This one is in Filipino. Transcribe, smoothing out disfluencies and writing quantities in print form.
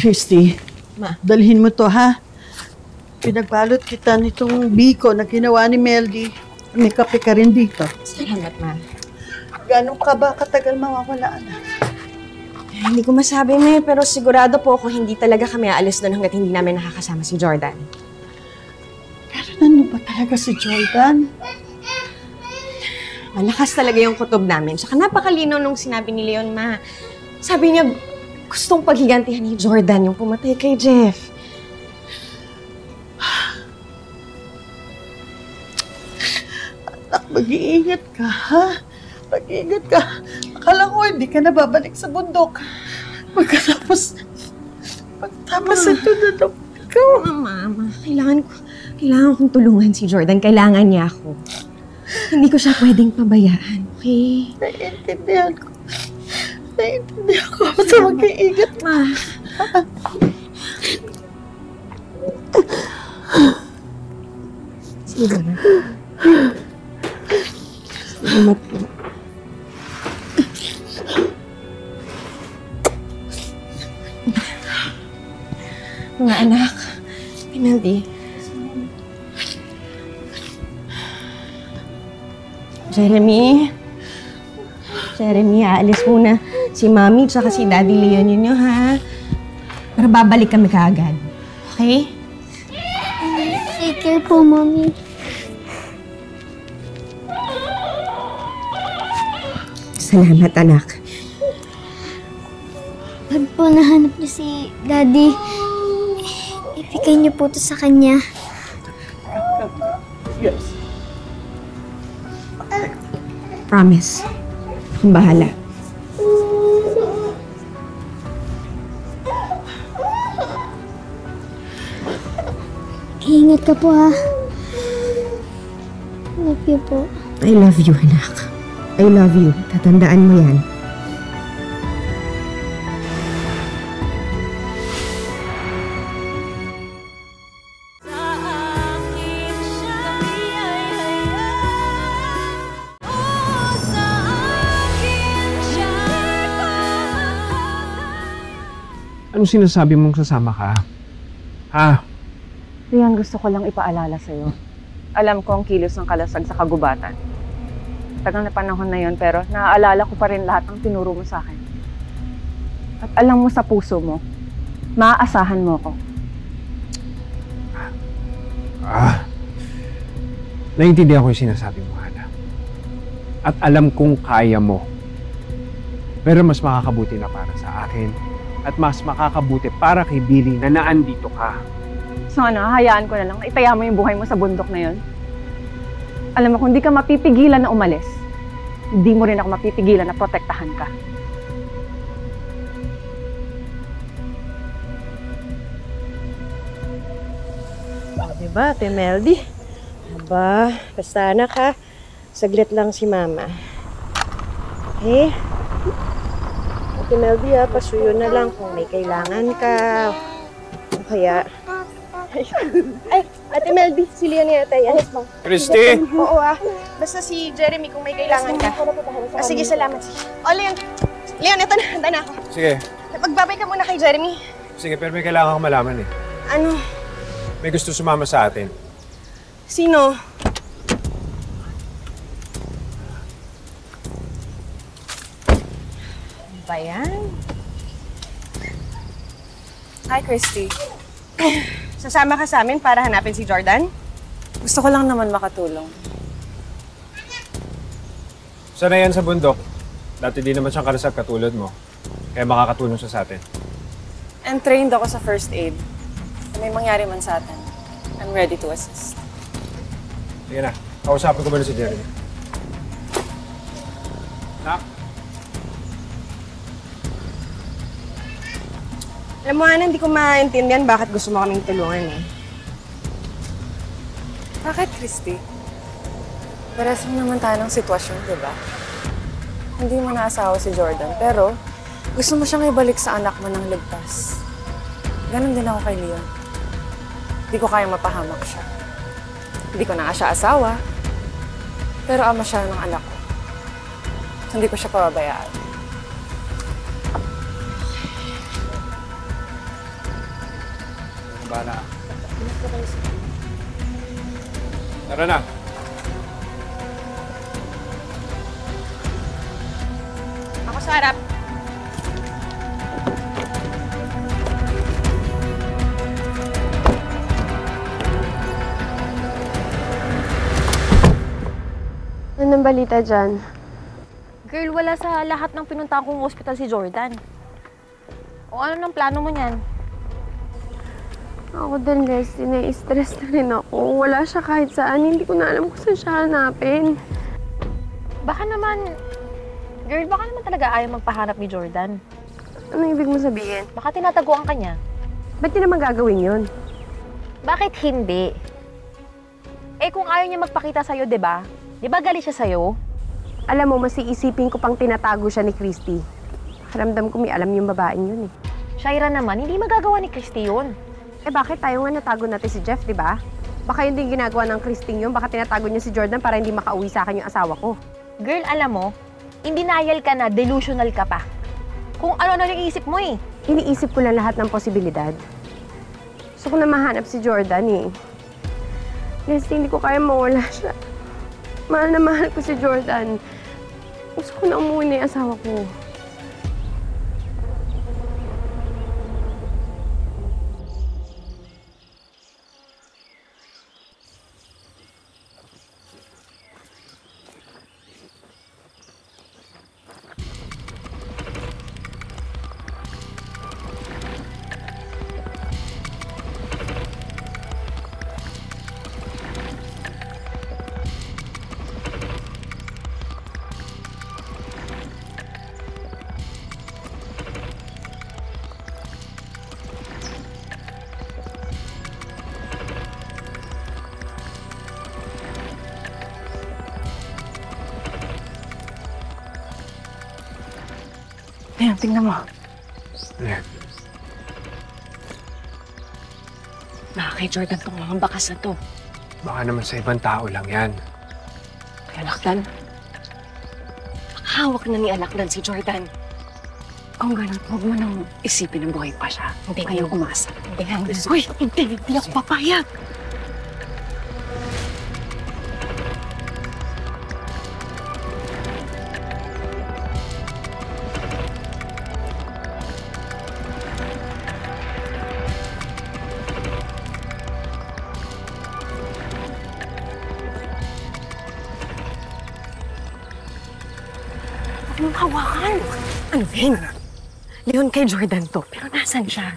Christy, dalhin mo to, ha? Pinagbalot kita nitong biko na ginawa ni Meldy. May kape ka rin dito. Salamat, Ma. Gano'n ka ba katagal mawawala, anak? Hindi ko masabi, Ma, pero sigurado po ako hindi talaga kami aalis doon hanggat hindi namin nakakasama si Jordan. Pero nandun ba talaga si Jordan? Malakas talaga yung kutob namin. Saka napakalinaw nung sinabi ni Leon, Ma. Sabi niya, gustong paghigantihan ni Jordan yung pumatay kay Jeff. Anak, mag-iingat ka, ha? Mag-iingat ka. Akala ko hindi ka na babalik sa bundok. Pagkatapos ito na lang ikaw. Mama, kailangan kong tulungan si Jordan. Kailangan niya ako. Hindi ko siya pwedeng pabayaan, okay? Naiintindihan ko. Basta mag-iingat. Ma. Sige na. Salamat po. Mga anak, Meldy. Jeremy, aalis muna si Mami at si Daddy Leon ninyo, ha? Pero babalik kami kaagad. Okay? Take care po, Mami. Salamat, anak. Pag po nahanap niyo si Daddy, ibigay niyo po ito sa kanya. Yes. Promise. Akong bahala. Ingat ka po, ha. Love you po. I love you, anak. I love you. Tatandaan mo yan. Anong sinasabi mong sasama ka? Ha? Rian, gusto ko lang ipaalala sa'yo. Alam ko ang kilos ng kalasag sa kagubatan. Tagal na panahon na yon, pero naaalala ko pa rin lahat ng tinuro mo sa akin. At alam mo sa puso mo, maaasahan mo ko. Naiintindihan ko yung sinasabi mo, Hana. At alam kong kaya mo. Pero mas makakabuti na para sa akin. At mas makakabuti para kay Billy na naandito ka. So ano, hayaan ko na lang. Itaya mo yung buhay mo sa bundok na yon. Alam mo, kung di ka mapipigilan na umalis, hindi mo rin ako mapipigilan na protektahan ka. Diba, Ate Meldy? Aba, basta anak, ha? Saglit lang si Mama. Okay? Ate Meldy, ha? Pasuyo na lang kung may kailangan ka. O kaya... Ay, Ate Meldy, si Leon yata yan. Christy! Oo, basta si Jeremy kung may kailangan ka. Sige, salamat. O, Leon, ito na. Handa na ako. Sige. Magbabay ka muna kay Jeremy. Sige, pero may kailangan kang malaman eh. Ano? May gusto sumama sa atin. Sino? Ano ba yan? Hi, Christy. Sasama ka sa amin para hanapin si Jordan? Gusto ko lang naman makatulong. Sana yan sa bundok. Dati di naman siyang karasag katulad mo. Kaya makakatulong siya sa atin. And trained ako sa first aid. Kung may mangyari man sa atin, I'm ready to assist. Sige na. Kausapin ko muna si Jeremy. Nak? Alam mo, Ana, hindi ko maintindihan bakit gusto mo kaming tulungan eh. Bakit, Christy? Pares mo naman tayo ng sitwasyon, di ba? Hindi mo naasawa si Jordan, pero gusto mo siyang ibalik sa anak mo ng ligtas. Ganon din ako kay Leon. Hindi ko kayang mapahamak siya. Hindi ko na nga siya asawa, pero ama siya ng anak ko. Hindi ko siya pababayaan. Bala. Tara na. Ako sa harap. Anong balita dyan? Girl, wala sa lahat ng pinuntahan kong hospital si Jordan. O ano ng plano mo niyan? Ako din, Leslie, nai-stress na rin ako. Wala siya kahit saan. Hindi ko na alam kung saan siya hanapin. Baka naman talaga ayaw magpahanap ni Jordan. Ano ibig mo sabihin? Baka tinataguan ka niya. Ba't niya naman gagawin yun? Bakit hindi? Eh kung ayaw niya magpakita sa'yo, di ba? Di ba galit siya sa'yo? Alam mo, mas iisipin ko pang tinatago siya ni Christy. Karamdam ko may alam yung babaeng yun eh. Shaira naman, hindi magagawa ni Christy yun. Eh bakit tayo nga natago natin si Jeff, di ba? Baka yun din ginagawa ng Christy yun. Baka tinatago niya si Jordan para hindi makauwi sa akin yung asawa ko. Girl, alam mo, in denial ka na, delusional ka pa. Kung ano-ano yung isip mo eh. Iniisip ko lang lahat ng posibilidad. Gusto ko na mahanap si Jordan eh. Leslie, hindi ko kaya mawala siya. Mahal na mahal ko si Jordan. Gusto ko na umuwi na yung asawa ko. Ayan, tingnan mo. Ayan. Baka kay Jordan tong mga bakas na to. Baka naman sa ibang tao lang yan. Kaya Alakdan, hawak na ni Alakdan si Jordan. Kung ganun, huwag mo nang isipin ng buhay pa siya. Hindi kayo umasa. Uy, hindi ako papayag. Huwag mong hawakan. Ano, Leon, kay Jordan to. Pero nasan siya?